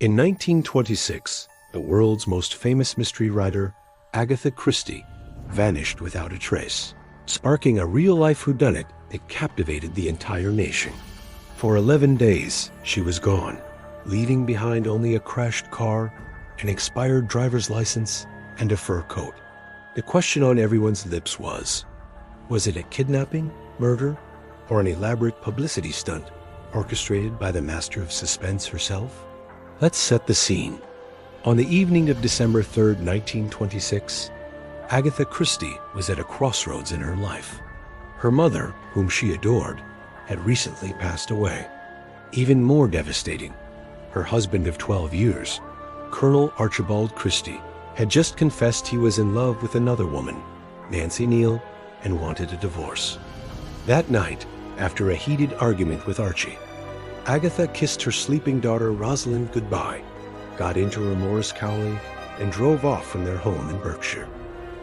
In 1926, the world's most famous mystery writer, Agatha Christie, vanished without a trace, sparking a real-life whodunit that captivated the entire nation. For 11 days, she was gone, leaving behind only a crashed car, an expired driver's license, and a fur coat. The question on everyone's lips was it a kidnapping, murder, or an elaborate publicity stunt orchestrated by the master of suspense herself? Let's set the scene. On the evening of December 3rd, 1926, Agatha Christie was at a crossroads in her life. Her mother, whom she adored, had recently passed away. Even more devastating, her husband of 12 years, Colonel Archibald Christie, had just confessed he was in love with another woman, Nancy Neal, and wanted a divorce. That night, after a heated argument with Archie, Agatha kissed her sleeping daughter Rosalind goodbye, got into her Morris Cowley, and drove off from their home in Berkshire.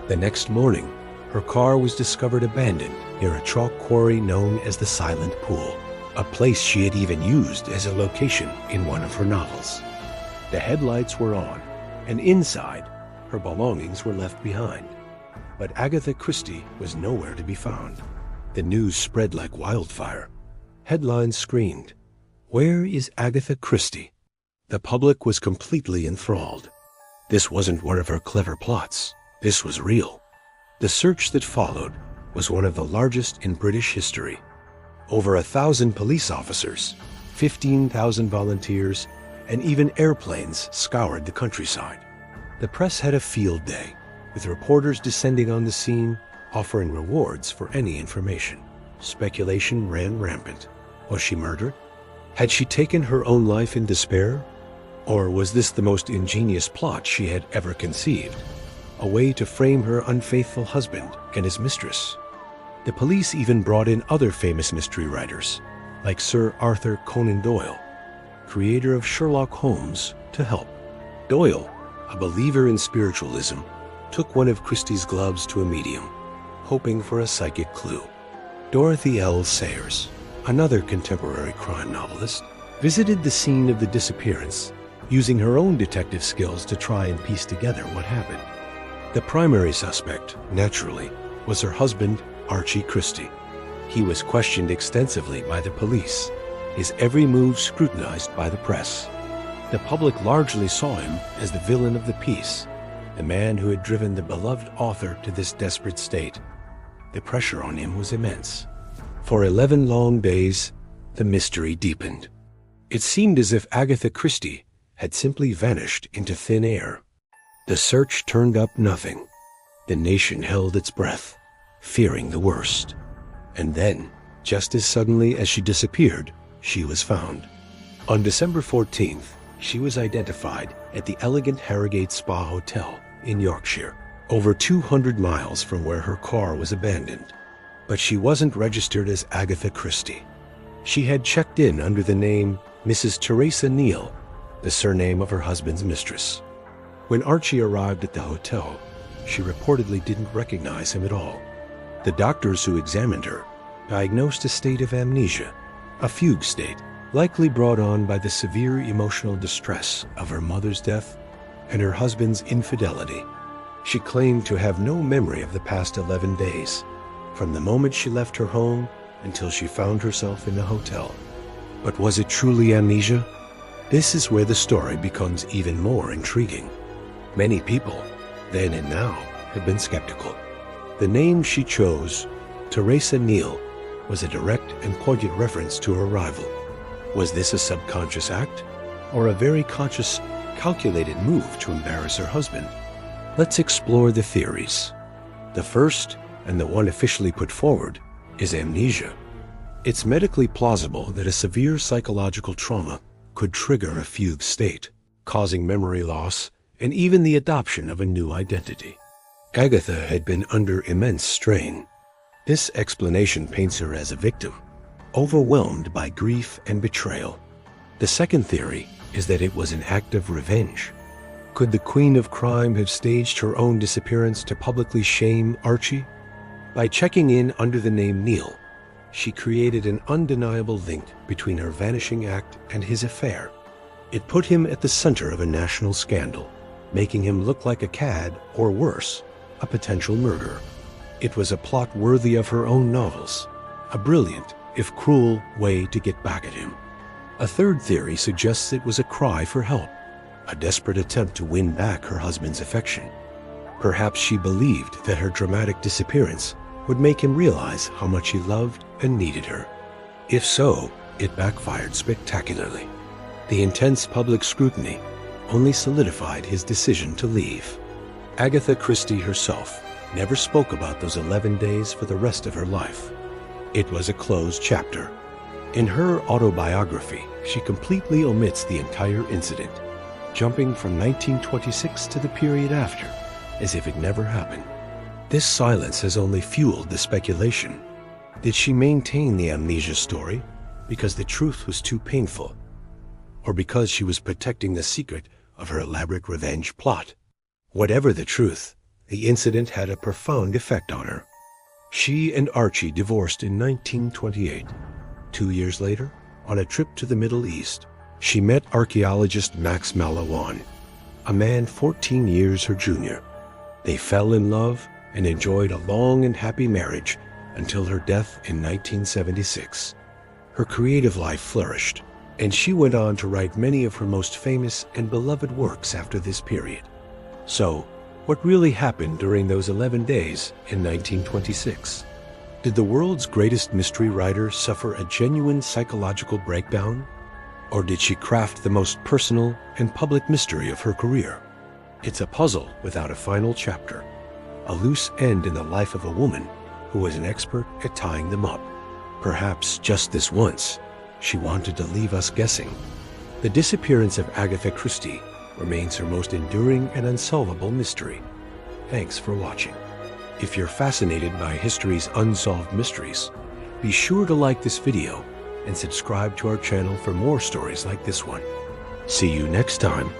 The next morning, her car was discovered abandoned near a chalk quarry known as the Silent Pool, a place she had even used as a location in one of her novels. The headlights were on, and inside, her belongings were left behind. But Agatha Christie was nowhere to be found. The news spread like wildfire. Headlines screamed, "Where is Agatha Christie?" The public was completely enthralled. This wasn't one of her clever plots. This was real. The search that followed was one of the largest in British history. Over 1,000 police officers, 15,000 volunteers, and even airplanes scoured the countryside. The press had a field day, with reporters descending on the scene, offering rewards for any information. Speculation ran rampant. Was she murdered? Had she taken her own life in despair? Or was this the most ingenious plot she had ever conceived? A way to frame her unfaithful husband and his mistress. The police even brought in other famous mystery writers, like Sir Arthur Conan Doyle, creator of Sherlock Holmes, to help. Doyle, a believer in spiritualism, took one of Christie's gloves to a medium, hoping for a psychic clue. Dorothy L. Sayers, another contemporary crime novelist, visited the scene of the disappearance, using her own detective skills to try and piece together what happened. The primary suspect, naturally, was her husband, Archie Christie. He was questioned extensively by the police, his every move scrutinized by the press. The public largely saw him as the villain of the piece, the man who had driven the beloved author to this desperate state. The pressure on him was immense. For 11 long days, the mystery deepened. It seemed as if Agatha Christie had simply vanished into thin air. The search turned up nothing. The nation held its breath, fearing the worst. And then, just as suddenly as she disappeared, she was found. On December 14th, she was identified at the elegant Harrogate Spa Hotel in Yorkshire, over 200 miles from where her car was abandoned. But she wasn't registered as Agatha Christie. She had checked in under the name Mrs. Teresa Neal, the surname of her husband's mistress. When Archie arrived at the hotel, she reportedly didn't recognize him at all. The doctors who examined her diagnosed a state of amnesia, a fugue state, likely brought on by the severe emotional distress of her mother's death and her husband's infidelity. She claimed to have no memory of the past 11 days, from the moment she left her home until she found herself in the hotel. But was it truly amnesia? This is where the story becomes even more intriguing. Many people, then and now, have been skeptical. The name she chose, Teresa Neal, was a direct and poignant reference to her rival. Was this a subconscious act, or a very conscious, calculated move to embarrass her husband? Let's explore the theories. The first, and the one officially put forward, is amnesia. It's medically plausible that a severe psychological trauma could trigger a fugue state, causing memory loss and even the adoption of a new identity. Agatha had been under immense strain. This explanation paints her as a victim, overwhelmed by grief and betrayal. The second theory is that it was an act of revenge. Could the queen of crime have staged her own disappearance to publicly shame Archie? By checking in under the name Neal, she created an undeniable link between her vanishing act and his affair. It put him at the center of a national scandal, making him look like a cad, or worse, a potential murderer. It was a plot worthy of her own novels, a brilliant, if cruel, way to get back at him. A third theory suggests it was a cry for help, a desperate attempt to win back her husband's affection. Perhaps she believed that her dramatic disappearance would make him realize how much he loved and needed her. If so, it backfired spectacularly. The intense public scrutiny only solidified his decision to leave. Agatha Christie herself never spoke about those 11 days for the rest of her life. It was a closed chapter. In her autobiography, she completely omits the entire incident, jumping from 1926 to the period after, as if it never happened. This silence has only fueled the speculation. Did she maintain the amnesia story because the truth was too painful, or because she was protecting the secret of her elaborate revenge plot? Whatever the truth, the incident had a profound effect on her. She and Archie divorced in 1928. 2 years later, on a trip to the Middle East, she met archaeologist Max Malawan, a man 14 years her junior. They fell in love and enjoyed a long and happy marriage until her death in 1976. Her creative life flourished, and she went on to write many of her most famous and beloved works after this period. So, what really happened during those 11 days in 1926? Did the world's greatest mystery writer suffer a genuine psychological breakdown? Or did she craft the most personal and public mystery of her career? It's a puzzle without a final chapter, a loose end in the life of a woman who was an expert at tying them up. Perhaps just this once, she wanted to leave us guessing. The disappearance of Agatha Christie remains her most enduring and unsolvable mystery. Thanks for watching. If you're fascinated by history's unsolved mysteries, be sure to like this video and subscribe to our channel for more stories like this one. See you next time.